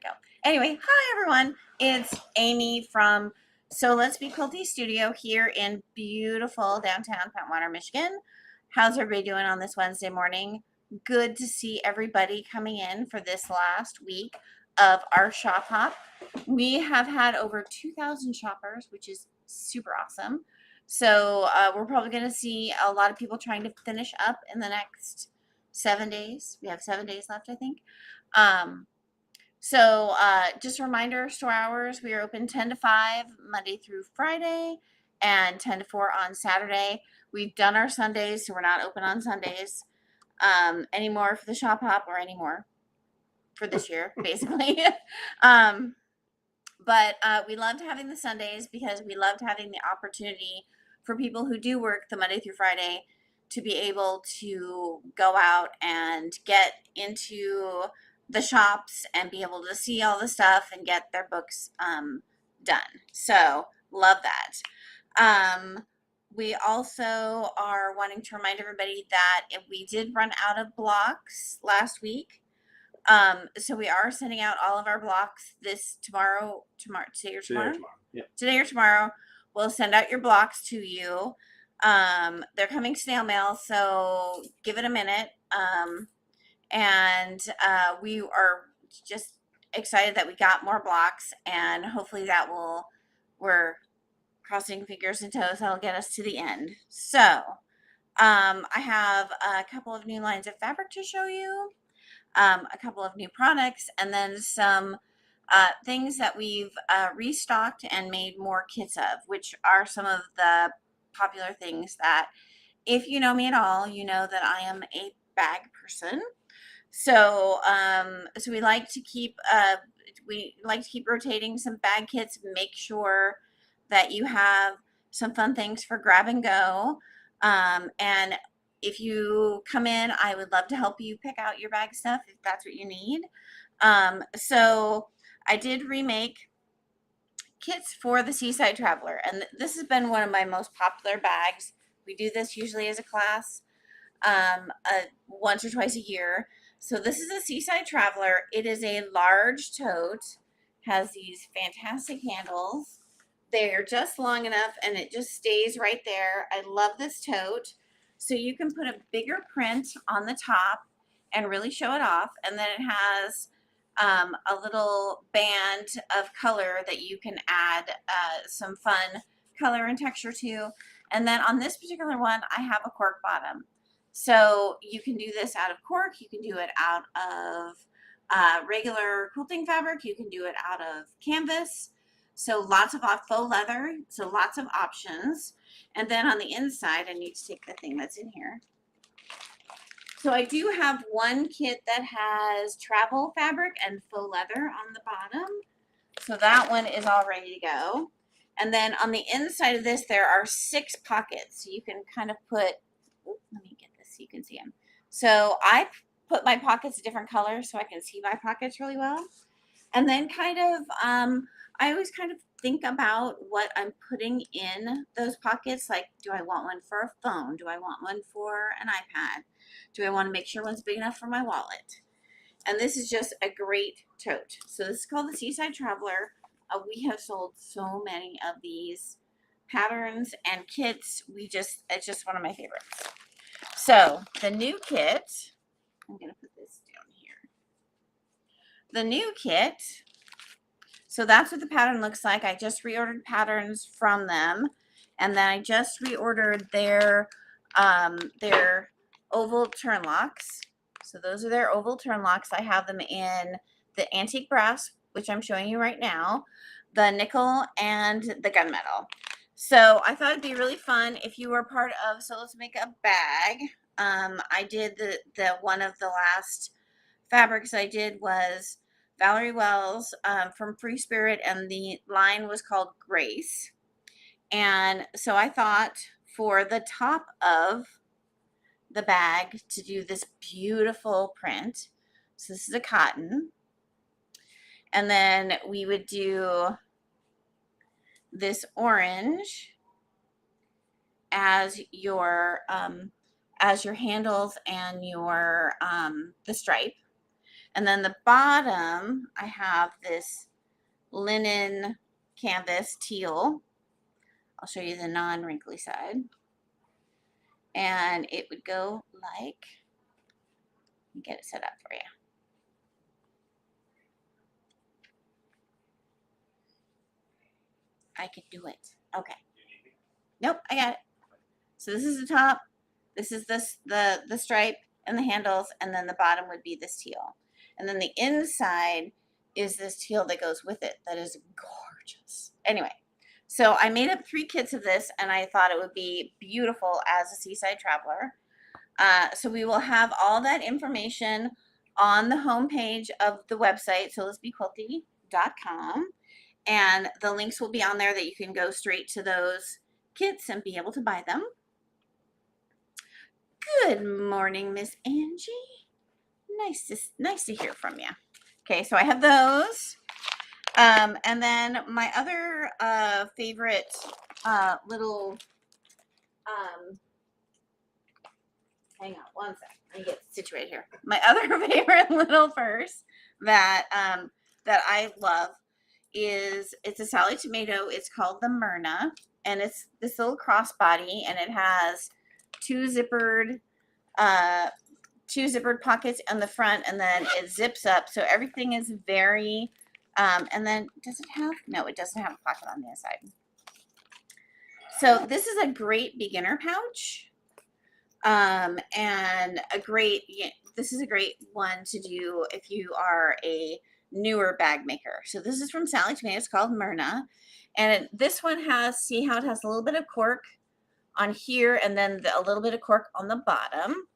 go. Anyway, hi everyone. It's Amy from So Let's Be Quilty Studio here in beautiful downtown Pentwater, Michigan. How's everybody doing on this Wednesday morning? Good to see everybody coming in for this last week of our shop hop. We have had over 2,000 shoppers, which is super awesome. So we're probably going to see a lot of people trying to finish up in the next 7 days. We have 7 days left, I think. Just a reminder, store hours, we are open 10 to 5 Monday through Friday and 10 to 4 on Saturday. We've done our Sundays, so we're not open on Sundays anymore for the shop hop or anymore for this year, basically. We loved having the Sundays because we loved having the opportunity for people who do work the Monday through Friday to be able to go out and get into the shops and be able to see all the stuff and get their books done. So love that. We also are wanting to remind everybody that if we did run out of blocks last week. So we are sending out all of our blocks today or tomorrow? Yeah. Today or tomorrow. We'll send out your blocks to you. They're coming snail mail, so give it a minute. We are just excited that we got more blocks, and hopefully we're crossing fingers and toes, that'll get us to the end. So, I have a couple of new lines of fabric to show you, a couple of new products, and then some things that we've restocked and made more kits of, which are some of the popular things that, if you know me at all, you know that I am a bag person. So we like to keep rotating some bag kits. Make sure that you have some fun things for grab and go. And if you come in, I would love to help you pick out your bag stuff if that's what you need. So I did remake kits for the Seaside Traveler, and this has been one of my most popular bags. We do this usually as a class once or twice a year. So this is a Seaside Traveler. It is a large tote, has these fantastic handles. They're just long enough and it just stays right there. I love this tote. So you can put a bigger print on the top and really show it off. And then it has a little band of color that you can add some fun color and texture to. And then on this particular one, I have a cork bottom. So you can do this out of cork. You can do it out of regular quilting fabric. You can do it out of canvas. So lots of faux leather. So lots of options. And then on the inside, I need to take the thing that's in here. So I do have one kit that has travel fabric and faux leather on the bottom. So that one is all ready to go. And then on the inside of this, there are 6 pockets. So you can kind of put, let me get this so you can see them. So I put my pockets a different color so I can see my pockets really well. And then I always kind of think about what I'm putting in those pockets. Like, do I want one for a phone? Do I want one for an iPad? Do I want to make sure one's big enough for my wallet? And this is just a great tote. So this is called the Seaside Traveler. We have sold so many of these patterns and kits. It's just one of my favorites. So the new kit, I'm going to put this down here. The new kit, so that's what the pattern looks like. I just reordered patterns from them, and then I just reordered their oval turn locks. So those are their oval turn locks. I have them in the antique brass, which I'm showing you right now, the nickel, and the gunmetal. So I thought it'd be really fun if you were part of So Let's Make a Bag. I did the one of the last fabrics I did was Valerie Wells from Free Spirit, and the line was called Grace. And so I thought for the top of the bag to do this beautiful print. So this is a cotton. And then we would do this orange as your handles and your the stripe. And then the bottom, I have this linen canvas teal. I'll show you the non-wrinkly side. And it would go like, let me get it set up for you. I could do it. Okay. Nope, I got it. So this is the top. This is the stripe and the handles, and then the bottom would be this teal. And then the inside is this teal that goes with it. That is gorgeous. Anyway, so I made up 3 kits of this, and I thought it would be beautiful as a seaside traveler. So we will have all that information on the homepage of the website, soullessbeequilty.com. And the links will be on there that you can go straight to those kits and be able to buy them. Good morning, Miss Angie. Nice to hear from you. Okay, so I have those. And then my other favorite little hang on one sec. Let me get situated here. My other favorite little purse that that I love is, it's a Sally Tomato. It's called the Myrna, and it's this little crossbody, and it has 2 zippered pockets on the front, and then it zips up, so everything is very and then does it have, no, it doesn't have a pocket on the inside. So this is a great beginner pouch, and this is a great one to do if you are a newer bag maker. So this is from Sally Tomato. It's called Myrna, and this one has, see how it has a little bit of cork on here, and then a little bit of cork on the bottom,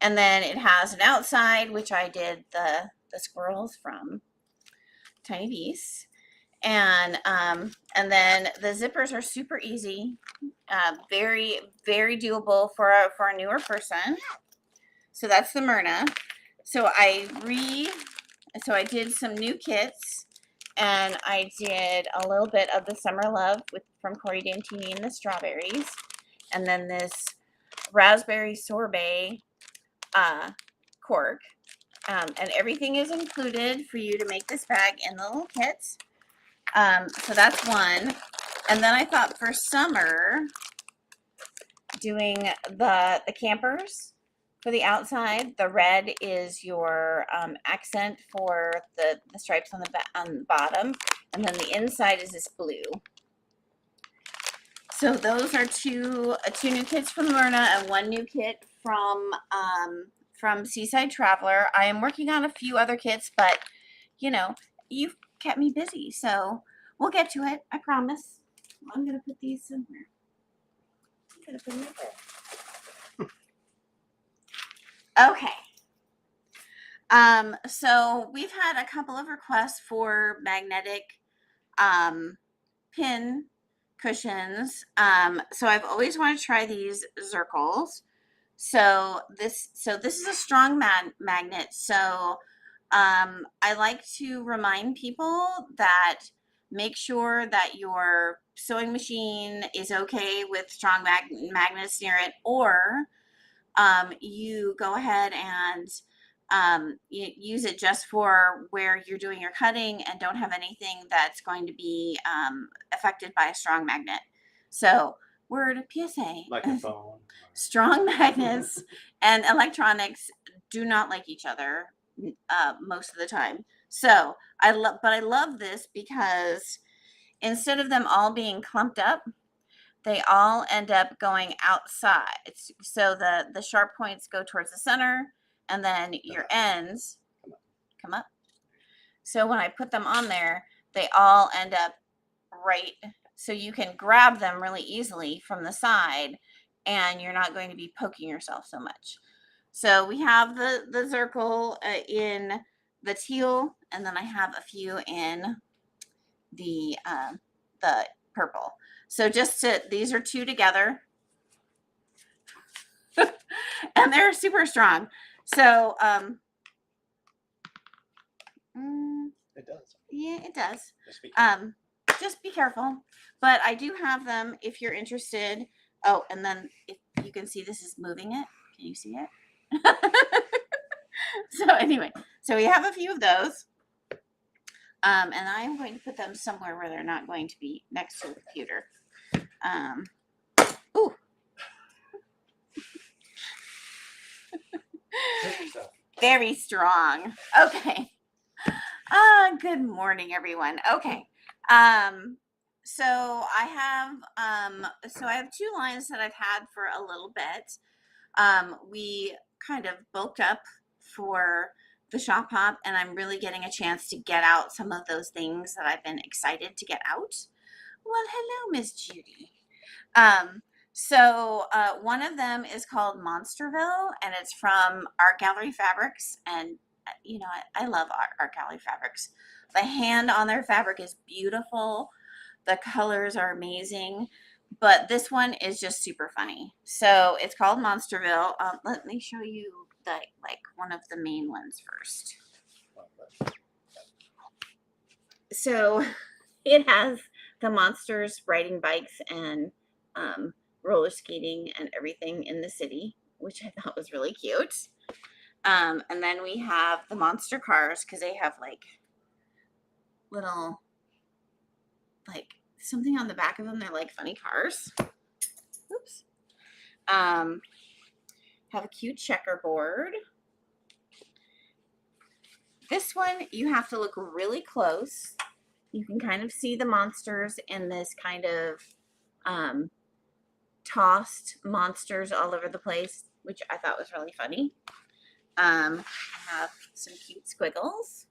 and then it has an outside, which I did the squirrels from Tiny Beasts, and then the zippers are super easy, very doable for a newer person. So that's the Myrna. So I did some new kits, and I did a little bit of the Summer Love from Corey Dantini and the strawberries, and then this raspberry sorbet cork, and everything is included for you to make this bag in the little kits. So that's one. And then I thought for summer, doing the campers for the outside, the red is your accent for the stripes on the bottom, and then the inside is this blue. So those are two new kits from Myrna and 1 new kit from Seaside Traveler. I am working on a few other kits, but you know, you've kept me busy, so we'll get to it. I promise. I'm gonna put these somewhere. I'm gonna put them right there. Okay. So we've had a couple of requests for magnetic pin cushions. So I've always wanted to try these Zirkles. So this is a strong magnet. So I like to remind people that make sure that your sewing machine is okay with strong magnets near it, or you go ahead and you use it just for where you're doing your cutting and don't have anything that's going to be affected by a strong magnet. So word PSA, like a phone. Strong magnets and electronics do not like each other most of the time. So I love this because instead of them all being clumped up, they all end up going outside. So the sharp points go towards the center, and then your ends come up. So when I put them on there, they all end up right. So you can grab them really easily from the side, and you're not going to be poking yourself so much. So we have the Zirkle in the teal, and then I have a few in the purple. So these are 2 together, and they're super strong. So it does. Yeah, it does. Just be careful. But I do have them if you're interested. Oh, and then if you can see, this is moving it. Can you see it? So anyway, so we have a few of those. And I'm going to put them somewhere where they're not going to be next to the computer. Um, ooh. Very strong. Okay. Good morning, everyone. Okay. So I have two lines that I've had for a little bit. We kind of bulked up for the shop hop, and I'm really getting a chance to get out some of those things that I've been excited to get out. Well, hello, Miss Judy. One of them is called Monsterville, and it's from Art Gallery Fabrics. And I love Art Gallery Fabrics. The hand on their fabric is beautiful. The colors are amazing, but this one is just super funny. So it's called Monsterville. Let me show you one of the main ones first. So it has the monsters riding bikes and roller skating and everything in the city, which I thought was really cute. And then we have the monster cars because they have little something on the back of them. They're like funny cars. Oops. Have a cute checkerboard. This one you have to look really close. You can kind of see the monsters in this kind of tossed monsters all over the place, which I thought was really funny. I have some cute squiggles.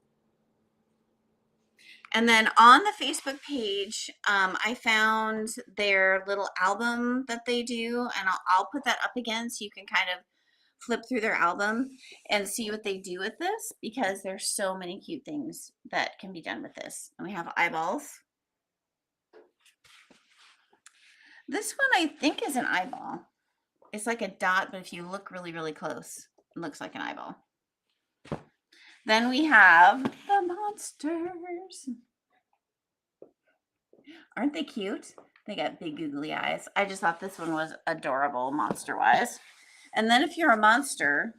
And then on the Facebook page, I found their little album that they do, and I'll put that up again so you can kind of flip through their album and see what they do with this, because there's so many cute things that can be done with this. And we have eyeballs. This one I think is an eyeball. It's like a dot, but if you look really, really close, it looks like an eyeball. Then we have the monsters. Aren't they cute? They got big googly eyes. I just thought this one was adorable monster-wise. And then if you're a monster,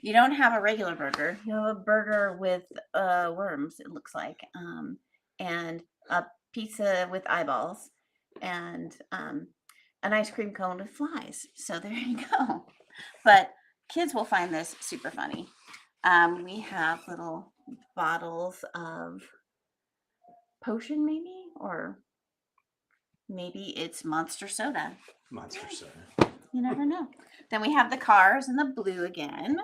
you don't have a regular burger. You have a burger with worms, it looks like, and a pizza with eyeballs, and an ice cream cone with flies. So there you go. But kids will find this super funny. We have little bottles of potion, maybe, or maybe it's monster soda. Monster soda. You never know. Then we have the cars in the blue again.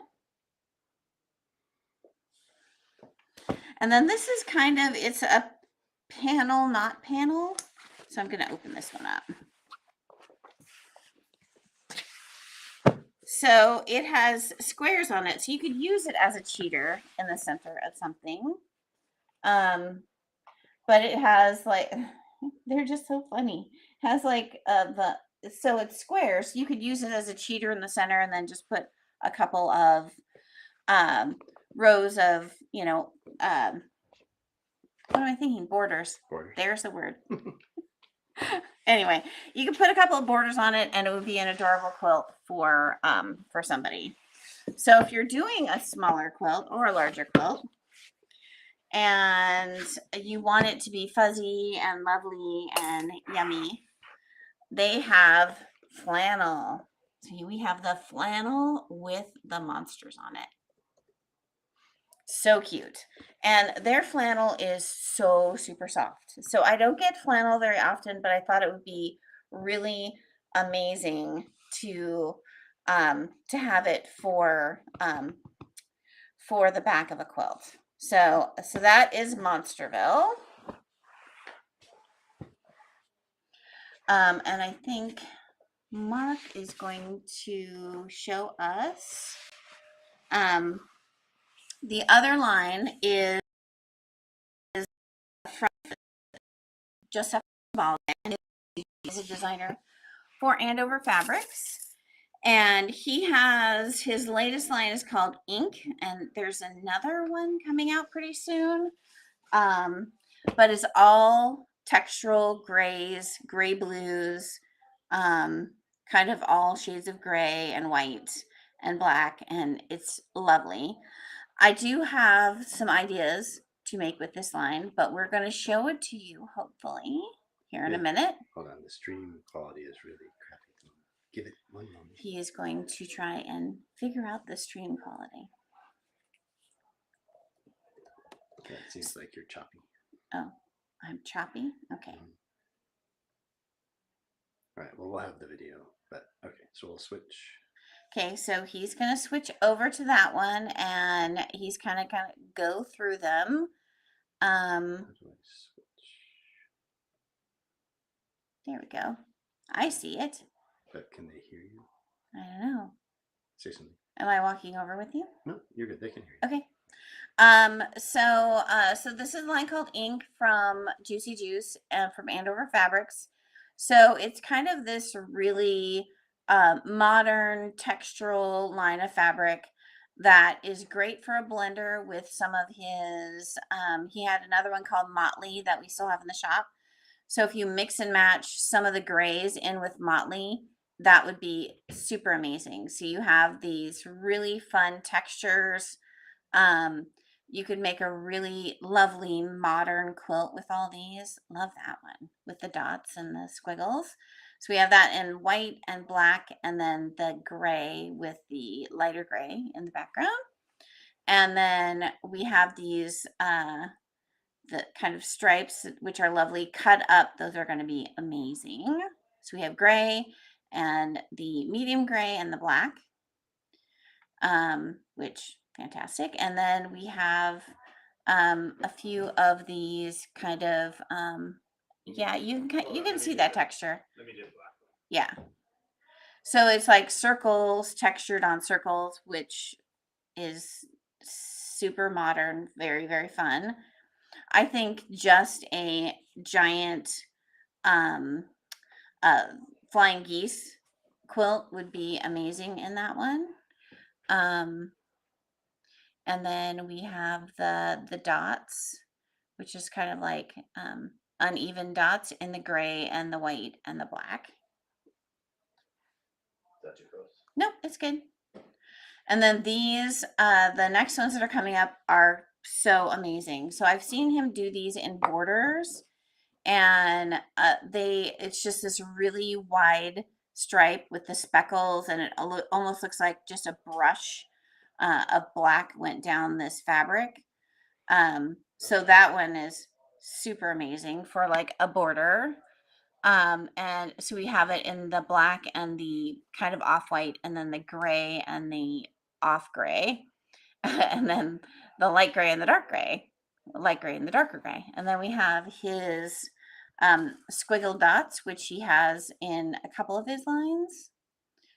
And then this is it's a panel, not panel. So I'm going to open this one up. So it has squares on it. So you could use it as a cheater in the center of something. But it has they're just so funny. It has so it's squares. You could use it as a cheater in the center and then just put a couple of rows of, what am I thinking? Borders. There's the word. Anyway, you can put a couple of borders on it and it would be an adorable quilt for somebody. So if you're doing a smaller quilt or a larger quilt and you want it to be fuzzy and lovely and yummy, they have flannel. See, we have the flannel with the monsters on it. So cute. And their flannel is so super soft. So I don't get flannel very often, but I thought it would be really amazing to have it for the back of a quilt. So that is Monsterville. And I think Mark is going to show us the other line is from Joseph Ball, and he's a designer for Andover Fabrics. And he has his latest line is called Ink, and there's another one coming out pretty soon. But it's all textural grays, gray blues, kind of all shades of gray and white. and black, and it's lovely. I do have some ideas to make with this line, but we're going to show it to you hopefully here in a Yeah. minute. Hold on, the stream quality is really crappy. Give it 1 moment. He is going to try and figure out the stream quality. Yeah, it seems like you're choppy. Oh, I'm choppy? Okay. All right, well, we'll have the video, but okay, so we'll switch. Okay, so he's going to switch over to that one, and he's kind of go through them. How do I switch? There we go. I see it. But can they hear you? I don't know. Say something. Am I walking over with you? No, you're good. They can hear you. Okay. So this is a line called Ink from Juicy Juice and from Andover Fabrics. So it's kind of this really modern textural line of fabric that is great for a blender with some of his, he had another one called Motley that we still have in the shop. So if you mix and match some of the grays in with Motley, that would be super amazing. So you have these really fun textures. You could make a really lovely modern quilt with all these. Love that one with the dots and the squiggles. So we have that in white and black, and then the gray with the lighter gray in the background. And then we have these the kind of stripes, which are lovely cut up. Those are going to be amazing. So we have gray and the medium gray and the black, which fantastic. And then we have a few of these kind of yeah, you can see that texture. Let me do black. Yeah. So it's like circles textured on circles, which is super modern, very, very fun. I think just a giant flying geese quilt would be amazing in that one. And then we have the dots, which is kind of like uneven dots in the gray and the white and the black. Is that too close? Nope, it's good. And then these, the next ones that are coming up are so amazing. So I've seen him do these in borders, and it's just this really wide stripe with the speckles, and it almost looks like just a brush of black went down this fabric. So that one is super amazing for like a border. And so we have it in the black and the kind of off-white, and then the gray and the off gray, and then the light gray and the dark gray, light gray and the darker gray. And then we have his squiggle dots, which he has in a couple of his lines.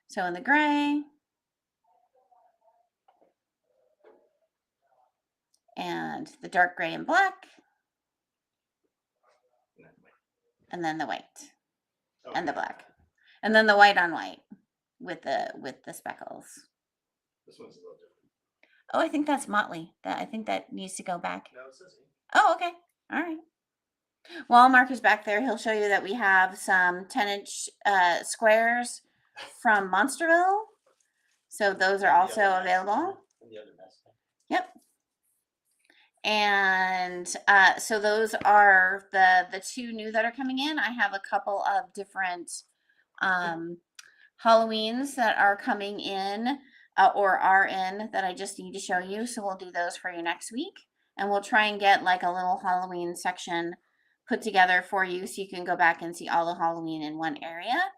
So in the gray and the dark gray and black, and then the white and the black, and then the white on white with the speckles. This one's a little different. Oh, I think that's Motley. I think that needs to go back. No, it says ink. Oh, okay. All right. While Mark is back there, he'll show you that we have some 10-inch squares from Monsterville. So those are also available. And the other mess. Yep. And so those are the two new that are coming in. I have a couple of different Halloweens that are coming in or are in that I just need to show you. So we'll do those for you next week. And we'll try and get like a little Halloween section put together for you so you can go back and see all the Halloween in one area.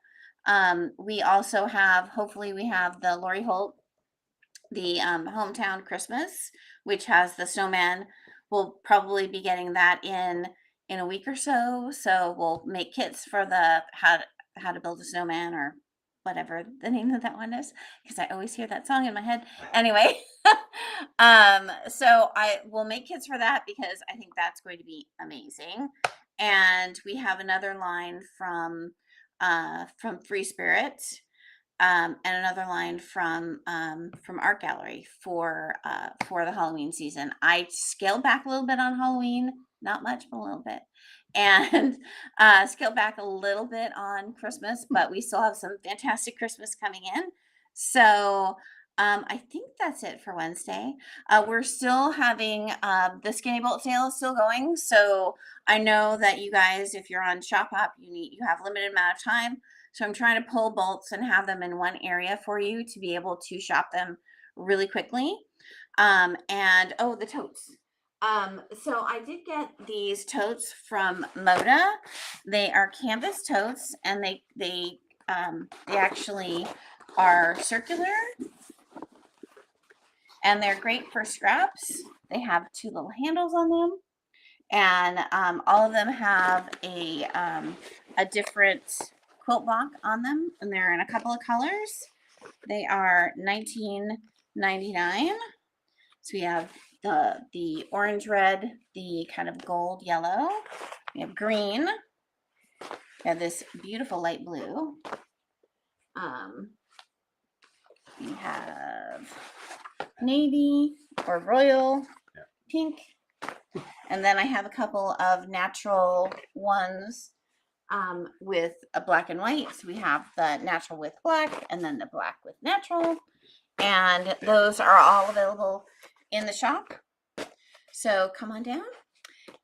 We also have, hopefully we have the Lori Holt, the Hometown Christmas, which has the snowman. We'll probably be getting that in a week or so. So we'll make kits for the how to build a snowman, or whatever the name of that one is, because I always hear that song in my head. Anyway, so I will make kits for that because I think that's going to be amazing. And we have another line from Free Spirit, and another line from Art Gallery for the Halloween season. I scaled back a little bit on Halloween, not much, but a little bit, and scaled back a little bit on Christmas, but we still have some fantastic Christmas coming in. So I think that's it for Wednesday. We're still having the Skinny Bolt sale is still going. So I know that you guys, if you're on ShopUp, you have limited amount of time. So I'm trying to pull bolts and have them in one area for you to be able to shop them really quickly. And oh, the totes. So I did get these totes from Moda. They are canvas totes, and they actually are circular, and they're great for scraps. They have two little handles on them, and all of them have a different quilt block on them, and they're in a couple of colors. They are $19.99. So we have the orange red, the kind of gold yellow. We have green. We have this beautiful light blue. We have navy or royal, pink, and then I have a couple of natural ones with a black and white. So we have the natural with black and then the black with natural, and those are all available in the shop. So come on down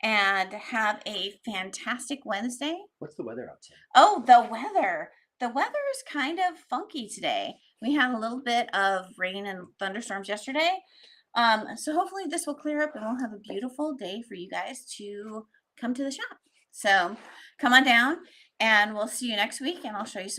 and have a fantastic Wednesday. What's the weather outside? Oh, the weather. The weather is kind of funky today. We had a little bit of rain and thunderstorms yesterday. So hopefully this will clear up and we'll have a beautiful day for you guys to come to the shop. So come on down and we'll see you next week, and I'll show you some